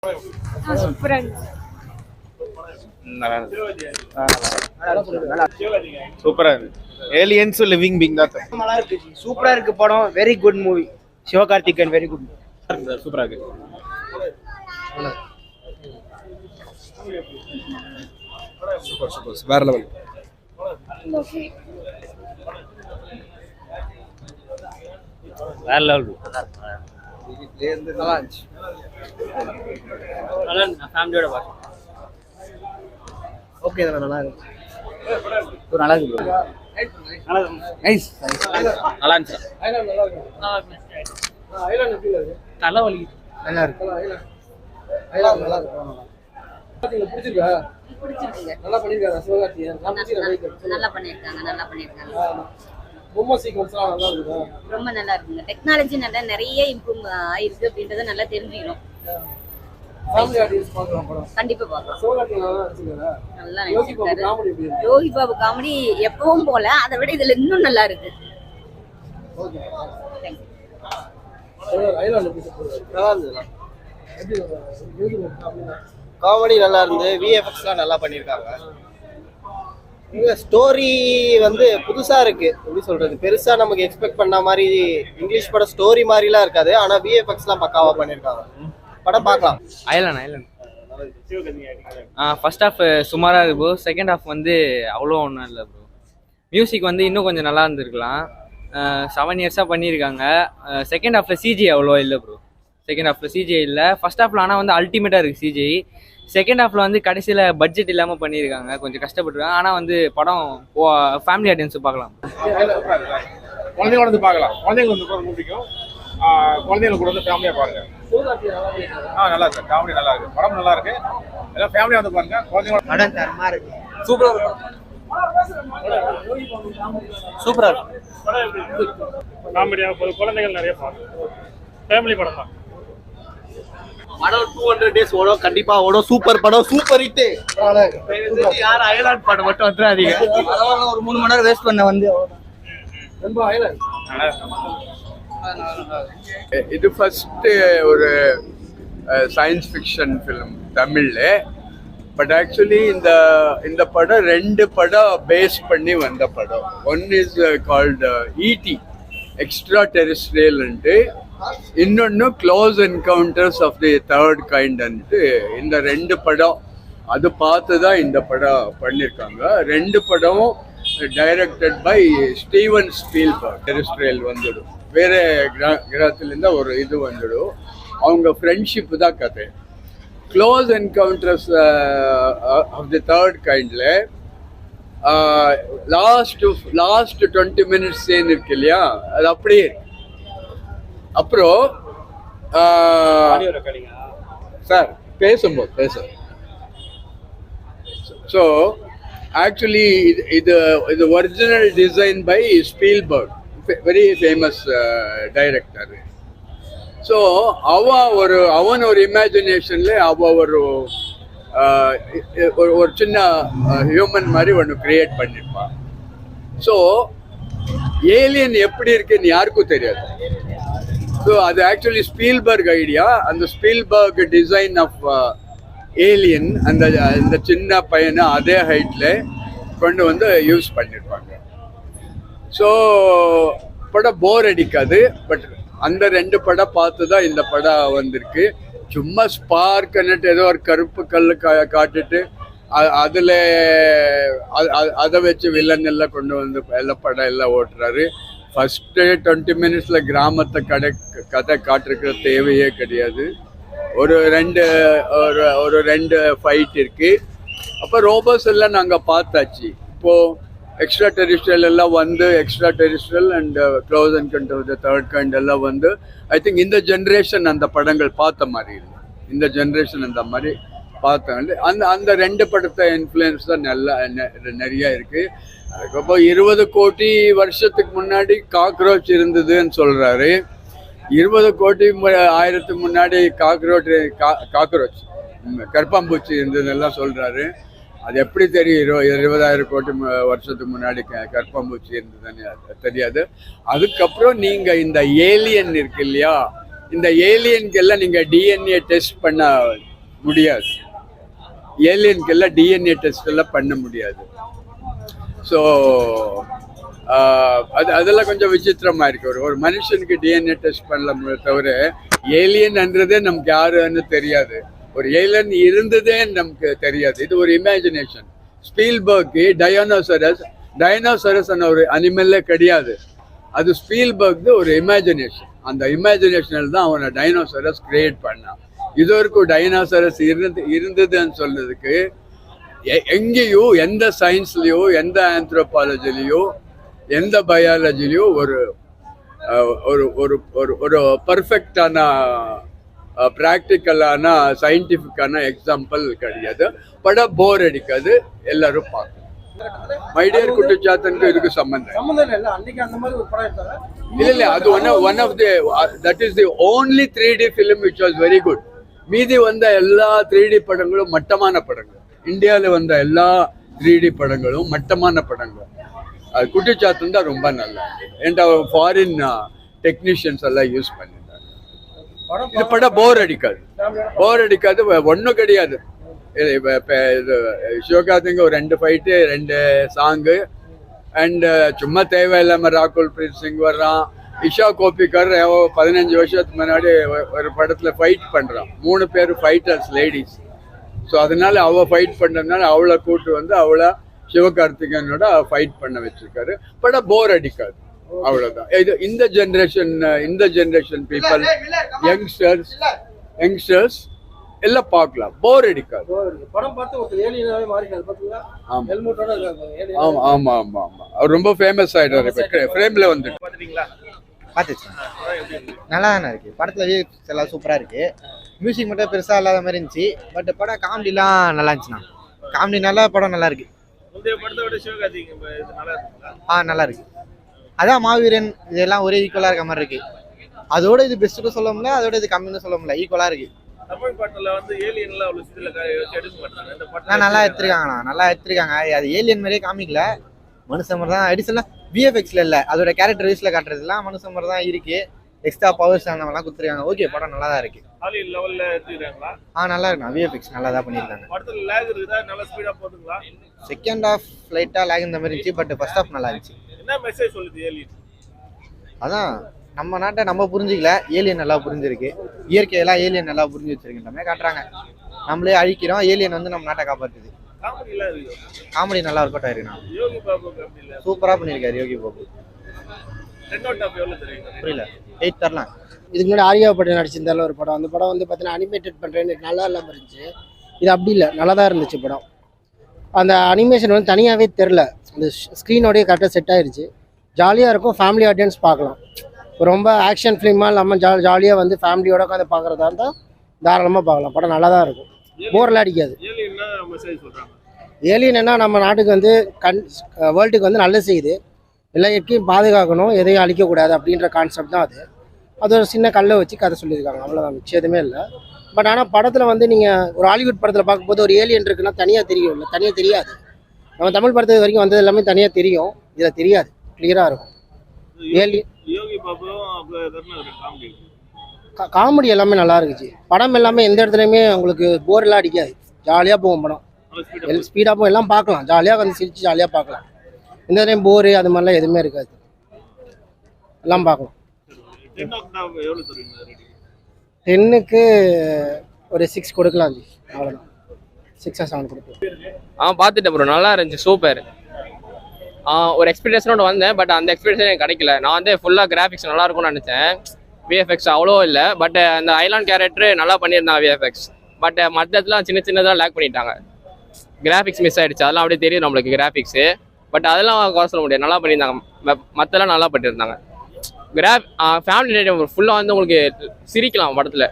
சூப்பரா இருந்துச்சு. சூப்பரா இருக்கு. ஏலியன்ஸ் லிவிங் பீங் தான். நல்லா இருக்கு. சூப்பரா இருக்கு படம். Very good movie. Sivakarthikeyan very good. சூப்பரா இருக்கு. சூப்பர் சூப்பர் வேற லெவல். வேற லெவல். நல்லா இருந்துச்சு. நல்லா இருக்கு. ஃபேமிலியோட பாருங்க. ஓகே தான். நல்லா இருக்கு. நல்லா இருக்கு ப்ரோ. நைஸ். நல்லா இருந்துச்சு. தலைவலி. நல்லா இருக்கு. நல்லா இருக்கு. பிடிச்சிருக்கா? பிடிச்சிருக்குங்க. நல்லா பண்ணிருக்காங்க சிவகார்த்திகேயன். நல்லா பண்ணிருக்காங்க. பொம்மை சீக்வன்ஸ்லாம் நல்லா இருக்குதா? ரொம்ப நல்லா இருக்குங்க. டெக்னாலஜி நல்லா நிறைய இம்ப்ரூவ் ஆயிருக்கு அப்படின்றத நல்லா தெரிஞ்சுக்கணும். ஃபேமிலி ஆடியன்ஸ் பார்க்கலாம் படம். கண்டிப்பா பார்க்கலாம். சிவகார்த்திகேயன் நல்லா நடிச்சிருக்காரா? நல்லா யோகி பாபு நடிச்சிருக்காரு. காமெடி எப்படி இருக்கு? யோகி பாபு காமெடி எப்பவும் போல அதை விட இதுல இன்னும் நல்லா இருக்கு. ஓகே. Thank you. ஐலாண்ட் எப்படி இருக்கு? நல்லா இருந்துதா? எப்படி யோகி பாபு காமெடி? காமெடி நல்லா இருந்து, விஎஃப்எக்ஸ்லாம் நல்லா பண்ணியிருக்காங்க. இங்கே ஸ்டோரி வந்து புதுசாக இருக்குது. எப்படி சொல்கிறது, பெருசாக நமக்கு எக்ஸ்பெக்ட் பண்ண மாதிரி இங்கிலீஷ் படம் ஸ்டோரி மாதிரிலாம் இருக்காது. ஆனால் விஎஃப்எக்ஸ்லாம் பக்காவாக பண்ணியிருக்காங்க. படம் பார்க்கலாம். ஐலாண்ட் ஃபர்ஸ்ட் ஹாஃப் சுமாராக இருக்கு ப்ரோ. செகண்ட் ஹாஃப் வந்து அவ்வளோ ஒன்றும் இல்லை ப்ரோ. மியூசிக் வந்து இன்னும் கொஞ்சம் நல்லா இருந்திருக்கலாம். 7 இயர்ஸாக பண்ணியிருக்காங்க. செகண்ட் ஹாஃபில் சிஜி அவ்வளோ இல்லை ப்ரோ. செகண்ட் ஹாஃபில் சிஜிஐ இல்லை. ஃபர்ஸ்ட் ஹாஃபில் ஆனால் வந்து அல்டிமேட்டாக இருக்குது சிஜிஐ. செகண்ட் ஹாஃபில் வந்து கடைசியில் பட்ஜெட் இல்லாமல் பண்ணியிருக்காங்க. கொஞ்சம் கஷ்டப்பட்டுருக்காங்க. ஆனால் வந்து படம் ஃபேமிலி ஆடியன்ஸும் பார்க்கலாம். குழந்தைங்க வந்து பார்க்கலாம். குழந்தைங்க வந்து ரொம்ப பிடிக்கும். குழந்தைங்க கூட வந்து ஃபேமிலியாக பாருங்க. நல்லா இருக்கு. காமெடி நல்லா இருக்கு. படம் நல்லா இருக்கு. எல்லாம் ஃபேமிலியாக வந்து பாருங்க. குழந்தைங்க படம் தரமா இருக்கு. சூப்பராக இருக்கு. சூப்பரா இருக்கு. காமெடியாக ஒரு குழந்தைகள் நிறைய பார்க்கும். ஃபேமிலி படம் தான். படம் 200 days ஓடும். கண்டிப்பாக ஓடும். சூப்பர் படம். Super hit. யார் ஐலாண்ட் படம் மட்டும் வந்துடாதீங்க. ஒரு 3 மணி நேரம் வேஸ்ட் பண்ண வந்து ரொம்ப ஐலாண்ட். இது ஃபர்ஸ்ட் ஒரு சயின்ஸ் ஃபிக்ஷன் ஃபிலிம் தமிழ்ல. பட் ஆக்சுவலி இந்த படம் 2 படம் பேஸ் பண்ணி வந்த படம். One is called ET extra டெரிஸ்ட்ரியல்ன்ட்டு, இன்னொன்று close encounters of the third கைண்ட்ன்ட்டு. இந்த 2 படம் அது பார்த்து தான் இந்த படம் பண்ணியிருக்காங்க. 2 படமும் directed by Steven Spielberg. Terrestrial வந்துடும், வேற கிரகத்திலேருந்து ஒரு இது வந்துடும். அவங்க ஃப்ரெண்ட்ஷிப் தான் கதை. Close encounters of the third கைண்டில் லாஸ்ட் 20 minutes சீன் இருக்கு இல்லையா, அது அப்படியே. அப்புறம் சார் பேசும்போது ஸோ ஆக்சுவலி இது original design by Spielberg, very famous director. So அவன் ஒரு இமேஜினேஷன்ல ஒரு சின்ன ஹியூமன் மாதிரி ஒன்று கிரியேட் பண்ணியிருப்பான். ஸோ ஏலியன் எப்படி இருக்குன்னு யாருக்கும் தெரியாது. ஸோ அது ஆக்சுவலி ஸ்பீல்பர்க் ஐடியா. அந்த ஸ்பீல்பர்க் டிசைன் ஆஃப் ஏலியன் அந்த சின்ன பையனை அதே ஹைட்ல கொண்டு வந்து யூஸ் பண்ணியிருப்பாங்க. ஸோ படம் போர் அடிக்காது. பட் அந்த 2 படம் பார்த்து தான் இந்த படம் வந்திருக்கு. சும்மா ஸ்பார்க்னுட்டு ஏதோ ஒரு கருப்பு கல் காட்டுட்டு அதில் அதை வச்சு வில்லன் எல்லாம் கொண்டு வந்து படம் எல்லாம் ஓட்டுறாரு. ஃபஸ்ட்டு 20 minutes கிராமத்தை கதை காட்டிருக்கிற தேவையே கிடையாது. ஒரு ரெண்டு ஃபைட் இருக்கு. அப்போ ரோபோஸ் எல்லாம் நாங்கள் பார்த்தாச்சு. இப்போது எக்ஸ்ட்ரா டெரிஸ்ட்ரியல் எல்லாம் வந்து extra terrestrial and close encounter the third kind எல்லாம் வந்து ஐ திங்க் இந்த ஜென்ரேஷன் அந்த படங்கள் பார்த்த மாதிரி இல்லை. இந்த ஜென்ரேஷன் அந்த மாதிரி பார்த்தாங்க. அந்த 2 படத்தை இன்ஃப்ளூயன்ஸ் தான் நிறைய இருக்கு. அதுக்கப்புறம் 20 கோடி வருஷத்துக்கு முன்னாடி காக்ரோச் இருந்ததுன்னு சொல்றாரு. 20 கோடி ஆயிரத்துக்கு முன்னாடி காக்ரோச் கற்பாம்பூச்சி இருந்ததுன்னெல்லாம் சொல்றாரு. அது எப்படி தெரியும் 20,000 கோடி வருஷத்துக்கு முன்னாடி கற்பாம்பூச்சி இருந்ததுன்னு தெரியாது. அதுக்கப்புறம் நீங்க இந்த ஏலியன் இருக்கு இல்லையா, இந்த ஏலியனுக்கு எல்லாம் நீங்க டிஎன்ஏ டெஸ்ட் பண்ண முடியாது. ஏலியனுக்கெல்லாம் டிஎன்ஏ டெஸ்ட் எல்லாம் பண்ண முடியாது. ஸோ அதெல்லாம் கொஞ்சம் விசித்திரமா இருக்கு. ஒரு மனுஷனுக்கு டிஎன்ஏ டெஸ்ட் பண்ணல தவிர ஏலியன்ன்றதே நமக்கு யாருன்னு தெரியாது. ஒரு ஏலியன் இருந்ததே நமக்கு தெரியாது. இது ஒரு இமேஜினேஷன். ஸ்பீல்பர்க்கு டைனோசரஸ் ஒரு அனிமல்லே கிடையாது. அது ஸ்பீல்பர்க் ஒரு இமேஜினேஷன். அந்த இமேஜினேஷனில் தான் அவனை டைனோசரஸ் கிரியேட் பண்ணான். இது வரைக்கும் டைனோசரஸ் இருந்ததுன்னு சொல்றதுக்கு எங்கேயோ எந்த சயின்ஸ்லயோ எந்த ஆந்த்ரோபாலஜிலையோ எந்த பயாலஜிலையோ ஒரு ஒரு ஒரு ஒரு ஒரு பர்ஃபெக்டான ப்ராக்டிக்கலான சயின்டிஃபிக்கான எக்ஸாம்பிள் கிடையாது. படம் போர் அடிக்காது, எல்லாரும் பார்க்கணும். மைடியர் குட்டிச்சாத்தனுக்கு இதுக்கு சம்பந்தம் இல்ல. அன்னைக்கு அந்த மாதிரி ஒரு படம் எடுத்தாங்க. இல்ல அது one of the that is the only 3D film which was very good. மீதி வந்த எல்லா 3D படங்களும் மட்டமான படங்கள். இந்தியாவில் வந்த எல்லா 3D படங்களும் மட்டமான படங்கள். அது குட்டிச்சாத்தன் தான் ரொம்ப நல்லா ஏன்டா ஃபாரின் டெக்னீஷியன்ஸ் எல்லாம் யூஸ் பண்ணியிருந்தாங்க. இது படம் போர் அடிக்காது, ஒன்றும் கிடையாது. சிவகார்த்திங்க ஒரு 2 ஃபைட்டு 2 சாங்கு அண்ட் சும்மா தேவையில்லாம ராகுல் பிரீத் சிங் வர்றான். இஷா கோபிகர் 15 வருஷத்துக்கு முன்னாடி ஒரு படத்துல ஃபைட் பண்றான். 3 பேர் ஃபைட்டர்ஸ் லேடிஸ். ஸோ அதனால அவ ஃபைட் பண்றதுனால அவளை கூட்டு வந்து அவளை சிவகார்த்திகேயனோட ஃபைட் பண்ண வச்சிருக்காரு. படம் போர் அடிக்காது, அவ்வளவுதான். இது இந்த ஜெனரேஷன் பீப்புள் யங்ஸ்டர்ஸ் எல்லாம் பார்க்கலாம், போர் அடிக்காது. படம் பார்த்து ஒரு ஏலியனாவே மாறினார் பாத்தீங்களா? ஆமா ஹெல்மெட்டோட ஆமா ஆமா ஆமா ஆமா அவர் ரொம்ப ஃபேமஸ் ஆயிட்டாரு. ஃப்ரேம்ல வந்து பார்த்துச்சு, நல்லா தானே இருக்கு. படத்துல விஎஃப்எக்ஸ் எல்லாம் சூப்பரா இருக்கு. மியூசிக் மட்டும் பெருசா இல்லாத மாதிரி இருந்துச்சு. பட் படம் காமெடிலாம் நல்லா இருந்துச்சுண்ணா. காமெடி நல்லா, படம் நல்லா இருக்கு. நல்லா இருக்கு. அதான் மாவீரன் இதெல்லாம் ஒரே ஈக்குவலா இருக்க மாதிரி இருக்கு. அதோட இது பெஸ்ட்னு சொல்ல முடியல, அதோட இது கம்மின்னு சொல்ல முடியல, ஈக்குவலா இருக்கு. தமிழ் பாட்டுல வந்து ஏலியன்ல அவ்வளவு சில எடுக்க மாட்டாங்க. இந்த பாட்டு நல்லா எடுத்திருக்காங்கண்ணா, நல்லா எடுத்திருக்காங்க. அது ஏலியன் மாதிரியே காமிக்கல, மனுஷன் மாதிரி தான். எடிசன்லாம் விஎஃப்எக்ஸ்ல இல்ல, அதோட கேரக்டர் வைஸ்ல காட்டுறதுலாம் மனுஷன் மாதிரி தான் இருக்கு. எக்ஸ்ட்ரா பவர்ஸ் அந்த மாதிரிலாம் கொடுத்துருக்காங்க. ஓகே, படம் நல்லா தான் இருக்கு. ஹாலிவுட் லெவல்ல எடுத்துறாங்களா? நல்லா இருக்குண்ணா. விஎஃப்எக்ஸ் நல்லா தான் பண்ணியிருக்காங்க. படத்துல லேக் இருக்குதா? நல்லா ஸ்பீடா போகுதுங்களா? செகண்ட் ஹாஃப் லைட்டா லேக் இந்த மாதிரி இருந்துச்சு. பட் ஃபர்ஸ்ட் ஹாஃப் நல்லா இருந்துச்சு. என்ன மெசேஜ் சொல்லுது ஏலியன்? அதான் நம்ம நாட்டை நம்ம புரிஞ்சிக்கல, ஏலியன் நல்லா புரிஞ்சிருக்கு. இயற்கையெல்லாம் ஏலியன் நல்லா புரிஞ்சு வச்சிருக்கின்றமே காட்டுறாங்க. நம்மளே அழிக்கிறோம், ஏலியன் வந்து நம்ம நாட்டை காப்பாற்றுது. காமெடி நல்லா ஒர்க் அவுட் ஆயிருக்குண்ணா. யோகி பாபு காமெடில சூப்பரா பண்ணியிருக்காரு யோகி பாபு. 10 அவுட் ஆஃப் எவ்வளவு தெரியுங்க? புரியல, 8 தரலாம். இதுக்கு முன்னாடி ஆரியா படம் நடிச்சிருந்தாலும் ஒரு படம். அந்த படம் வந்து பார்த்தீங்கன்னா அனிமேட்டட் பண்ணுறேன்னு நல்லா இல்லாமல் இருந்துச்சு. இது அப்படி இல்லை, நல்லா தான் இருந்துச்சு படம். அந்த அனிமேஷன் வந்து தனியாகவே தெரில, அந்த ஸ்க்ரீனோடய கரெக்டாக செட் ஆகிடுச்சு. ஜாலியாக இருக்கும், ஃபேமிலி ஆடியன்ஸ் பார்க்கலாம். ரொம்ப ஆக்ஷன் ஃபிலிமாக இல்லாமல் ஜாலியாக வந்து ஃபேமிலியோட உட்காந்து பார்க்குறதா இருந்தால் தாராளமாக பார்க்கலாம். படம் நல்லா தான் இருக்கும், போர்லாம் அடிக்காது. ஏலியன் என்ன, நம்ம நாட்டுக்கு வந்து வேர்ல்டுக்கு வந்து நல்லது செய்யுது. எல்லா இயற்கையும் பாதுகாக்கணும், எதையும் அழிக்கக்கூடாது அப்படின்ற கான்செப்ட் தான் அது. அது ஒரு சின்ன கல்லை வச்சு கதை சொல்லியிருக்காங்க, அவ்வளோதான், மிச்சம் எதுவுமே இல்லை. பட் ஆனால் படத்தில் வந்து நீங்கள் ஒரு ஹாலிவுட் படத்தில் பார்க்கும்போது ஒரு ஏலியன் இருக்குன்னா தனியாக தெரியும், இல்லை தனியாக தெரியாது. நம்ம தமிழ் படத்து வரைக்கும் வந்தது எல்லாமே தனியாக தெரியும், இதில் தெரியாது, கிளியராக இருக்கும். காமெடி எல்லாமே நல்லா இருந்துச்சு. படம் எல்லாமே எந்த இடத்துலையுமே உங்களுக்கு போர்லாம் அடிக்காது, ஜாலியாக போகும் படம். ஸ்பீடாக போகும், எல்லாம் பார்க்கலாம், ஜாலியாக வந்து சிரிச்சு ஜாலியாக பார்க்கலாம். எந்த இடத்துலையும் போரு அது மாதிரிலாம் எதுவுமே இருக்காது, எல்லாம் பார்க்கலாம். 10க்கு ஒரு 6 கொடுக்கலாம் ஜி, அவ்வளோதான். 6 or 7 கொடுக்கலாம். பார்த்துட்டேன் ப்ரோ, நல்லா இருந்துச்சு, சூப்பர். ஒரு எக்ஸ்பெக்டேஷனோட வந்தேன், பட் அந்த எக்ஸ்பெக்டேஷன் எனக்கு கிடைக்கல. நான் வந்து ஃபுல்லாக கிராஃபிக்ஸ் நல்லா இருக்கும்னு நினச்சேன். விஎஃப்எக்ஸ் அவ்வளோ இல்லை, பட் அந்த ஐலாண்ட் கேரக்டர் நல்லா பண்ணியிருந்தாங்க விஎஃப்எக்ஸ். பட் மற்றதுலாம் சின்னதாக லேக் பண்ணிட்டாங்க. கிராஃபிக்ஸ் மிஸ் ஆகிடுச்சு, அதெல்லாம் அப்படியே தெரியும் நம்மளுக்கு கிராஃபிக்ஸு. பட் அதெல்லாம் குறை சொல்ல முடியாது, நல்லா பண்ணியிருந்தாங்க. மற்றெல்லாம் நல்லா பண்ணியிருந்தாங்க. ஃபேமிலி ரேடியம் ஃபுல்லாக வந்து உங்களுக்கு சிரிக்கலாம் படத்தில்.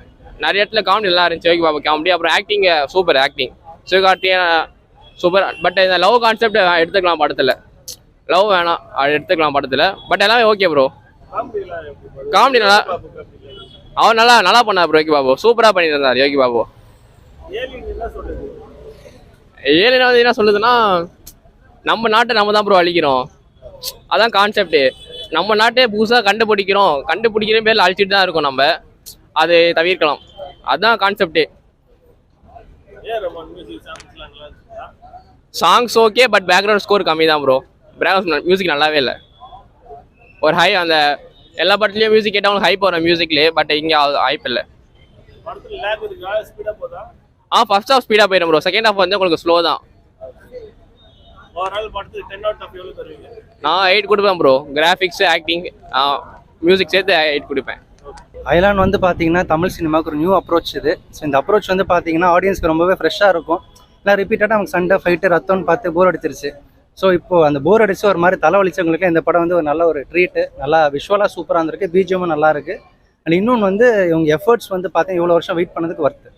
நிறைய இடத்துல காமெடி நல்லா இருந்துச்சு. யோகி பாபு காமெடி, அப்புறம் acting super. Acting Sivakarthikeyan super. But இந்த லவ் கான்செப்ட் எடுத்துக்கலாம் படத்தில், லவ் வேணாம் அது எடுத்துக்கலாம் படத்தில். பட் எல்லாமே ஓகே ப்ரோ. காமெடி நல்லா, அவர் நல்லா பண்ணார் ப்ரோ. யோகி பாபு சூப்பராக பண்ணியிருந்தார். யோகி பாபு ஏலியன் வந்து என்ன சொல்லுதுன்னா, நம்ம நாட்டை நம்ம தான் ப்ரோ அழிக்கிறோம், அதான் கான்செப்டு. நம்ம நாட்டே புதுசாக கண்டுபிடிக்கிற பேரில் அழிச்சிட்டு தான் இருக்கோம். நம்ம அதை தவிர்க்கலாம், அதுதான் கான்செப்டே. ரஹ்மான் மியூசிக் சாங்ஸ்லாம் நல்லா இருக்குதா? Songs okay, but background score கம்மி தான் ப்ரோ. பேக்ரவுண்ட் மியூசிக் நல்லாவே இல்லை. ஒரு ஹை அந்த எல்லா படத்துலையும் மியூசிக் கேட்டால் உங்களுக்கு ஹைப் வரும் மியூசிக்லேயே, பட் இங்கே ஹைப் இல்லை. படத்துல லேக் இருக்கா? ஸ்பீடா போதா? ஃபர்ஸ்ட் ஹாஃப் ஸ்பீடாக போயிடும் ப்ரோ. செகண்ட் ஹாஃப் வந்து உங்களுக்கு ஸ்லோ தான். ஓவரால் படத்துக்கு 10 out of எவ்வளவு தருவீங்க? நான் 8 கொடுப்பேன் ப்ரோ. கிராஃபிக்ஸ், ஆக்டிங், மியூசிக் சேர்த்து 8 கொடுப்பேன். அயலான் வந்து பார்த்தீங்கன்னா தமிழ் சினிமாவுக்கு ஒரு நியூ அப்ரோச் இது. ஸோ இந்த அப்ரோச் வந்து பார்த்தீங்கன்னா ஆடியன்ஸ்க்கு ரொம்பவே ஃப்ரெஷ்ஷாக இருக்கும். இல்லை ரிப்பீட்டடாக நமக்கு சண்டை ஃபைட்டு ரத்தம்னு பார்த்து போர் அடிச்சிருச்சு. ஸோ இப்போது அந்த போர் அடிச்சு ஒரு மாதிரி தலைவலிச்சவங்களுக்கு இந்த படம் வந்து ஒரு நல்ல ஒரு ட்ரீட்டு. நல்லா விஷுவலாக சூப்பராக இருந்திருக்கு, பிஜிஎம்மும் நல்லா இருக்கு. அண்ட் இன்னொன்று வந்து இவங்க எஃபர்ட்ஸ் வந்து பார்த்தீங்கன்னா இவ்வளோ வருஷம் வெயிட் பண்ணதுக்கு ஒர்த்து.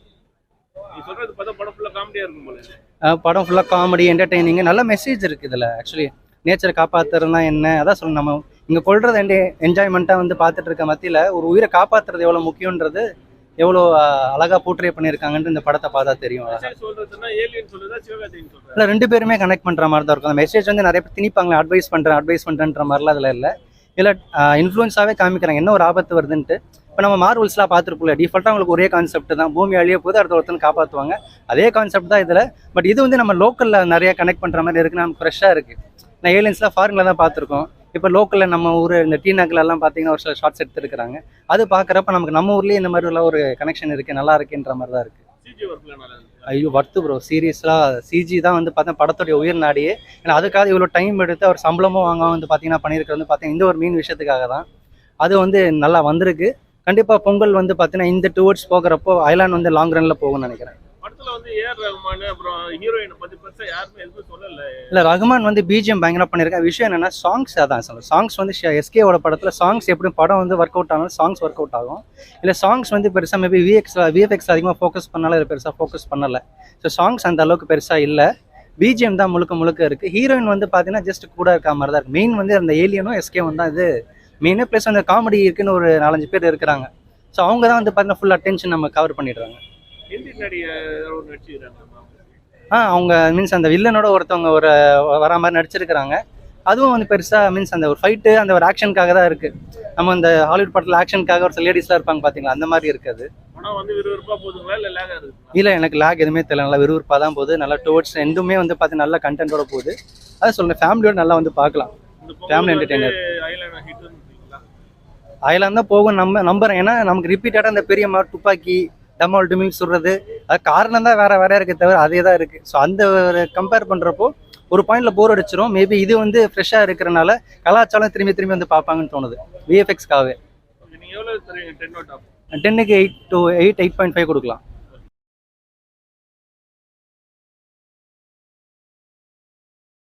நீ சொல்றது பார்த்தா படம் ஃபுல்லா காமெடியா இருக்கும் போல. படம் ஃபுல்லாக காமெடி, என்டர்டெய்னிங், நல்ல மெசேஜ் இருக்குது இதில். ஆக்சுவலி நேச்சரை காப்பாற்றுறதுனா என்ன, அதான் சொல்லணும். நம்ம இங்கே கொள்றது என்ஜாய்மெண்ட்டாக வந்து பார்த்துட்டு இருக்க மத்தியில் ஒரு உயிரை காப்பாற்றுறது எவ்வளோ முக்கியன்றது எவ்வளோ அழகாக போர்ட்ரே பண்ணியிருக்காங்கன்ட்டு இந்த படத்தை பார்த்தா தெரியும். சொல்றதுன்னா ஏலியன் சொல்றதா சிவகார்த்திகேயன் சொல்றதா? இல்லை, ரெண்டு பேருமே கனெக்ட் பண்ணுற மாதிரி தான் இருக்கும். அந்த மெசேஜ் வந்து நிறைய பேர் திணிப்பாங்களே, அட்வைஸ் பண்ணுறேன்ற மாதிரிலாம் அதில் இல்லை. இல்லை இன்ஃப்ளூயன்ஸாகவே காமிக்கிறாங்க என்ன ஒரு ஆபத்து வருதுன்ட்டு. இப்போ நம்ம மார்வல்ஸ்லாம் பார்த்துருப்போம்ல, டிஃபால்ட்டாக உங்களுக்கு ஒரே கான்செப்ட் தான், பூமி அழிய போது அடுத்த ஒருத்தன் காப்பாற்றுவாங்க, அதே கான்செப்ட் தான் இதில். பட் இது வந்து நம்ம லோக்கலில் நிறைய கனெக்ட் பண்ணுற மாதிரி இருக்குது, நமக்கு ஃப்ரெஷ்ஷாக இருக்குது. நான் ஏலியன்ஸ்லாம் ஃபாரினில் தான் பார்த்துருக்கோம். இப்போ லோக்கலில் நம்ம ஊர் இந்த டீனாக்கெல்லாம் பார்த்தீங்கன்னா ஒரு சில ஷார்ட்ஸ் எடுத்துருக்காங்க. அது பார்க்குறப்ப நமக்கு நம்ம ஊர்லேயே இந்த மாதிரிலாம் ஒரு கனெக்ஷன் இருக்குது, நல்லா இருக்குன்ற மாதிரி தான் இருக்குது. சிஜி ஒர்க்ல நல்லா இருக்கு. ஐயோ வர்த்து ப்ரோ, சீரியஸாக சிஜி தான் வந்து பார்த்தா படத்துடைய உயிர் நாடியே. ஏன்னா அதுக்காக இவ்வளோ டைம் எடுத்து அவர் சம்பளமும் வாங்காம வந்து பார்த்தீங்கன்னா பண்ணியிருக்கிறது வந்து பார்த்தீங்கன்னா இந்த ஒரு மீன் விஷயத்துக்காக தான். அது வந்து நல்லா வந்திருக்கு. கண்டிப்பாக பொங்கல் வந்து பார்த்தீங்கன்னா இந்த டுவர்ட்ஸ் போகிறப்போ அயலான் வந்து லாங் ரனில் போகும்னு நினைக்கிறேன். படத்துல வந்து ஏஆர் ரஹ்மான் அப்புறம் ஹீரோயினை பத்தி பெருசா யாருமே எதுவும் சொல்லல. இல்லை, ரஹ்மான் வந்து பிஜிஎம் பயங்கரமாக பண்ணியிருக்கேன். விஷயம் என்னன்னா சாங்ஸ் அதான் சொல்லுங்கள். சாங்ஸ் வந்து எஸ்கேவோட படத்தில் சாங்ஸ் எப்படி படம் வந்து ஒர்க் அவுட் ஆனாலும் சாங்ஸ் ஒர்க் அவுட் ஆகும். இல்லை சாங்ஸ் வந்து பெருசாக மேபி விஎஃப்எக்ஸ் அதிகமாக ஃபோக்கஸ் பண்ணாலும் இது பெருசாக ஃபோக்கஸ் பண்ணலை. ஸோ சாங்ஸ் அந்த அளவுக்கு பெருசாக இல்லை. பிஜிஎம் தான் முழுக்க இருக்குது. ஹீரோயின் வந்து பார்த்தீங்கன்னா ஜஸ்ட் கூட இருக்க மாதிரி தான் இருக்குது. மெயின் வந்து அந்த ஏலியனும் எஸ்கேவும் தான் இது மெயினே. ப்ளஸ் அந்த காமெடி இருக்குன்னு ஒரு 4-5 பேர் இருக்கிறாங்க. ஸோ அவங்க தான் வந்து பார்த்தீங்கன்னா ஃபுல் அட்டென்ஷன் நம்ம கவர் பண்ணிடுறாங்க. ஹிந்தி நடிகர் நடிச்சிருக்காங்க. அவங்க மீன்ஸ் அந்த வில்லனோட ஒருத்தவங்க ஒரு வரா மாதிரி நடிச்சிருக்கிறாங்க. அதுவும் வந்து பெருசாக மீன்ஸ் அந்த ஒரு ஃபைட்டு அந்த ஒரு ஆக்ஷனுக்காக தான் இருக்குது. நம்ம இந்த ஹாலிவுட் படத்தில் ஆக்ஷனுக்காக ஒரு சில லேடிஸ்லாம் இருப்பாங்க பார்த்தீங்களா, அந்த மாதிரி இருக்காது. படம் வந்து விறுவிறுப்பா போகுதுங்களா இல்லை லேக் ஆகுது? இல்லை, எனக்கு லேக் எதுவுமே தெரியல. நல்லா விறுவிறுப்பாக தான் போகுது. நல்லா டுவர்ட்ஸ் எண்டுமே வந்து பார்த்தீங்கன்னா நல்ல கண்டென்ட்டோட போகுது. அதை சொல்லுங்கள், ஃபேமிலியோட நல்லா வந்து பார்க்கலாம். ஃபேமிலி என்டர்டெய்னர் அயலான் தான் போகும் நம்புறேன். ஏன்னா நமக்கு ரிப்பீட்டடாக அந்த பெரிய துப்பாக்கி டமால் டுமில் சொல்கிறது அது காரணம் தான் வேற இருக்க தவிர அதே தான் இருக்குது. ஸோ அந்த கம்பேர் பண்ணுறப்போ ஒரு பாயிண்டில் போர் அடிச்சிடும். மேபி இது வந்து ஃப்ரெஷ்ஷாக இருக்கிறனால கலாச்சாரம் திரும்பி வந்து பார்ப்பாங்கன்னு தோணுது விஎஃப்எக்ஸ்க்காகவே. 10க்கு 8 to 8, 8.5 கொடுக்கலாம்.